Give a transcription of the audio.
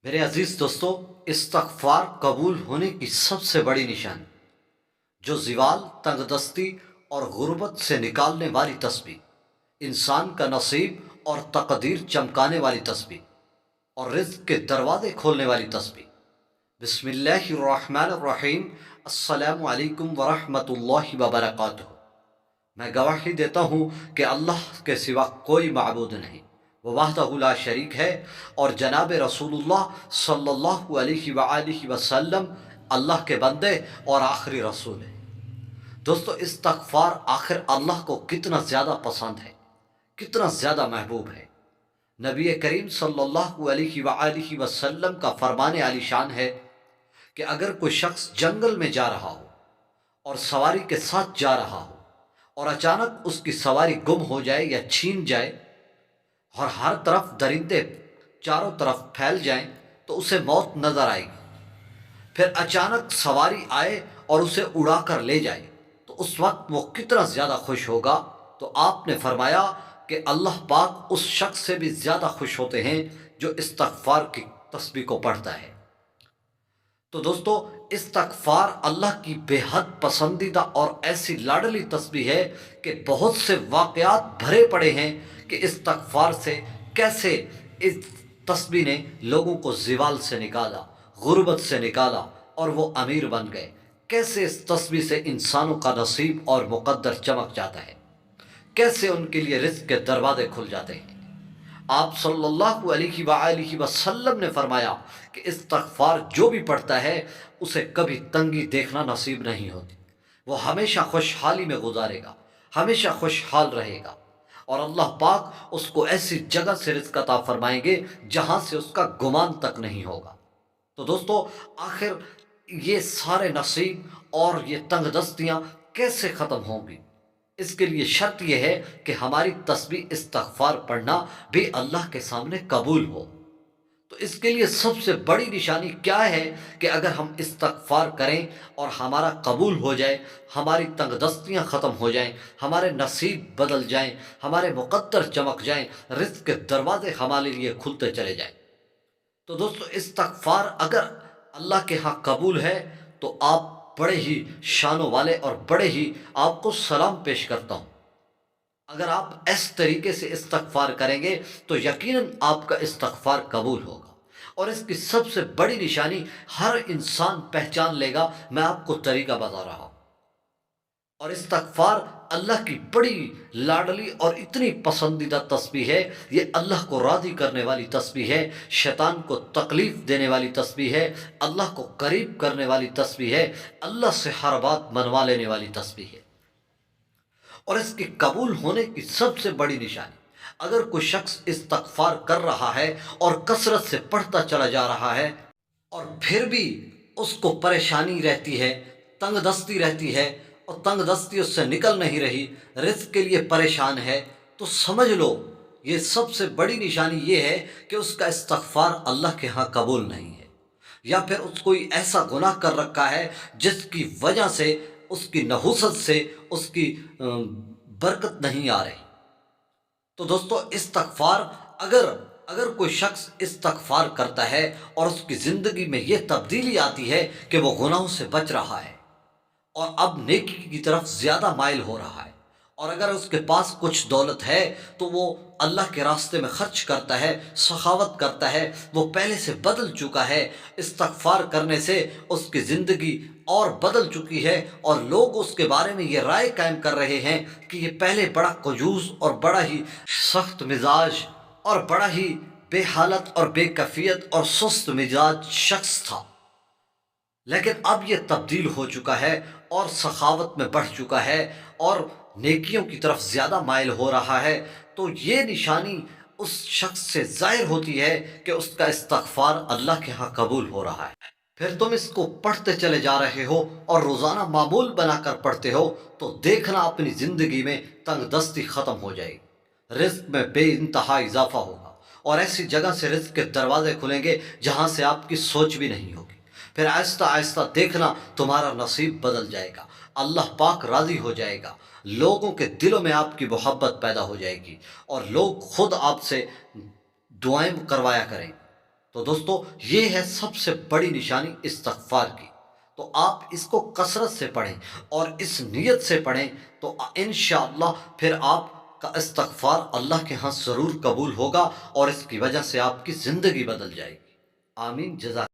میرے عزیز دوستو، استغفار قبول ہونے کی سب سے بڑی نشانی جو زوال، تنگ دستی اور غربت سے نکالنے والی تسبیح، انسان کا نصیب اور تقدیر چمکانے والی تسبیح اور رزق کے دروازے کھولنے والی تسبیح۔ بسم اللہ الرحمن الرحیم۔ السلام علیکم ورحمۃ اللہ وبرکاتہ۔ میں گواہی دیتا ہوں کہ اللہ کے سوا کوئی معبود نہیں، وہ وحدہ لا شریک ہے، اور جناب رسول اللہ صلی اللہ علیہ وآلہ وسلم اللہ کے بندے اور آخری رسول ہیں۔ دوستو، استغفار آخر اللہ کو کتنا زیادہ پسند ہے، کتنا زیادہ محبوب ہے۔ نبی کریم صلی اللہ علیہ وآلہ وسلم کا فرمان عالی شان ہے کہ اگر کوئی شخص جنگل میں جا رہا ہو اور سواری کے ساتھ جا رہا ہو اور اچانک اس کی سواری گم ہو جائے یا چھین جائے اور ہر طرف درندے چاروں طرف پھیل جائیں تو اسے موت نظر آئے گی۔ پھر اچانک سواری آئے اور اسے اڑا کر لے جائے تو اس وقت وہ کتنا زیادہ خوش ہوگا۔ تو آپ نے فرمایا کہ اللہ پاک اس شخص سے بھی زیادہ خوش ہوتے ہیں جو استغفار کی تسبیح کو پڑھتا ہے۔ تو دوستو، استغفار اللہ کی بے حد پسندیدہ اور ایسی لاڈلی تسبیح ہے کہ بہت سے واقعات بھرے پڑے ہیں کہ استغفار سے کیسے اس تسبیح نے لوگوں کو زوال سے نکالا، غربت سے نکالا اور وہ امیر بن گئے۔ کیسے اس تسبیح سے انسانوں کا نصیب اور مقدر چمک جاتا ہے، کیسے ان کے لیے رزق کے دروازے کھل جاتے ہیں۔ آپ صلی اللہ علیہ وآلہ وسلم نے فرمایا کہ استغفار جو بھی پڑھتا ہے اسے کبھی تنگی دیکھنا نصیب نہیں ہوتی، وہ ہمیشہ خوشحالی میں گزارے گا، ہمیشہ خوشحال رہے گا، اور اللہ پاک اس کو ایسی جگہ سے رزق عطا فرمائیں گے جہاں سے اس کا گمان تک نہیں ہوگا۔ تو دوستو، آخر یہ سارے نصیب اور یہ تنگ دستیاں کیسے ختم ہوں گی؟ اس کے لیے شرط یہ ہے کہ ہماری تسبیح استغفار پڑھنا بھی اللہ کے سامنے قبول ہو۔ تو اس کے لیے سب سے بڑی نشانی کیا ہے کہ اگر ہم استغفار کریں اور ہمارا قبول ہو جائے، ہماری تنگ دستیاں ختم ہو جائیں، ہمارے نصیب بدل جائیں، ہمارے مقدر چمک جائیں، رزق کے دروازے ہمارے لیے کھلتے چلے جائیں۔ تو دوستو، استغفار اگر اللہ کے ہاں قبول ہے تو آپ بڑے ہی شانوں والے اور بڑے ہی آپ کو سلام پیش کرتا ہوں۔ اگر آپ اس طریقے سے استغفار کریں گے تو یقیناً آپ کا استغفار قبول ہوگا، اور اس کی سب سے بڑی نشانی ہر انسان پہچان لے گا۔ میں آپ کو طریقہ بتا رہا ہوں۔ اور استغفار اللہ کی بڑی لاڈلی اور اتنی پسندیدہ تسبیح ہے، یہ اللہ کو راضی کرنے والی تسبیح ہے، شیطان کو تکلیف دینے والی تسبیح ہے، اللہ کو قریب کرنے والی تسبیح ہے، اللہ سے ہر بات منوا لینے والی تسبیح ہے۔ اور اس کے قبول ہونے کی سب سے بڑی نشانی، اگر کوئی شخص استغفار کر رہا ہے اور کثرت سے پڑھتا چلا جا رہا ہے اور پھر بھی اس کو پریشانی رہتی ہے، تنگ دستی رہتی ہے، اور تنگ دستی اس سے نکل نہیں رہی، رزق کے لیے پریشان ہے، تو سمجھ لو یہ سب سے بڑی نشانی یہ ہے کہ اس کا استغفار اللہ کے ہاں قبول نہیں ہے، یا پھر اس کوئی ایسا گناہ کر رکھا ہے جس کی وجہ سے اس کی نحوست سے اس کی برکت نہیں آ رہی۔ تو دوستو، استغفار اگر کوئی شخص استغفار کرتا ہے اور اس کی زندگی میں یہ تبدیلی آتی ہے کہ وہ گناہوں سے بچ رہا ہے اور اب نیکی کی طرف زیادہ مائل ہو رہا ہے، اور اگر اس کے پاس کچھ دولت ہے تو وہ اللہ کے راستے میں خرچ کرتا ہے، سخاوت کرتا ہے، وہ پہلے سے بدل چکا ہے۔ استغفار کرنے سے اس کی زندگی اور بدل چکی ہے، اور لوگ اس کے بارے میں یہ رائے قائم کر رہے ہیں کہ یہ پہلے بڑا کنجوس اور بڑا ہی سخت مزاج اور بڑا ہی بے حالت اور بے کفیت اور سست مزاج شخص تھا، لیکن اب یہ تبدیل ہو چکا ہے اور سخاوت میں بڑھ چکا ہے اور نیکیوں کی طرف زیادہ مائل ہو رہا ہے۔ تو یہ نشانی اس شخص سے ظاہر ہوتی ہے کہ اس کا استغفار اللہ کے ہاں قبول ہو رہا ہے۔ پھر تم اس کو پڑھتے چلے جا رہے ہو اور روزانہ معمول بنا کر پڑھتے ہو تو دیکھنا اپنی زندگی میں تنگ دستی ختم ہو جائے گی، رزق میں بے انتہا اضافہ ہوگا، اور ایسی جگہ سے رزق کے دروازے کھلیں گے جہاں سے آپ کی سوچ بھی نہیں ہوگی۔ پھر آہستہ آہستہ دیکھنا تمہارا نصیب بدل جائے گا، اللہ پاک راضی ہو جائے گا، لوگوں کے دلوں میں آپ کی محبت پیدا ہو جائے گی، اور لوگ خود آپ سے دعائیں کروایا کریں۔ تو دوستو یہ ہے سب سے بڑی نشانی استغفار کی. تو آپ اس کو کثرت سے پڑھیں اور اس نیت سے پڑھیں تو انشاءاللہ پھر آپ کا استغفار اللہ کے ہاں ضرور قبول ہوگا اور اس کی وجہ سے آپ کی زندگی بدل جائے گی. آمین. جزاک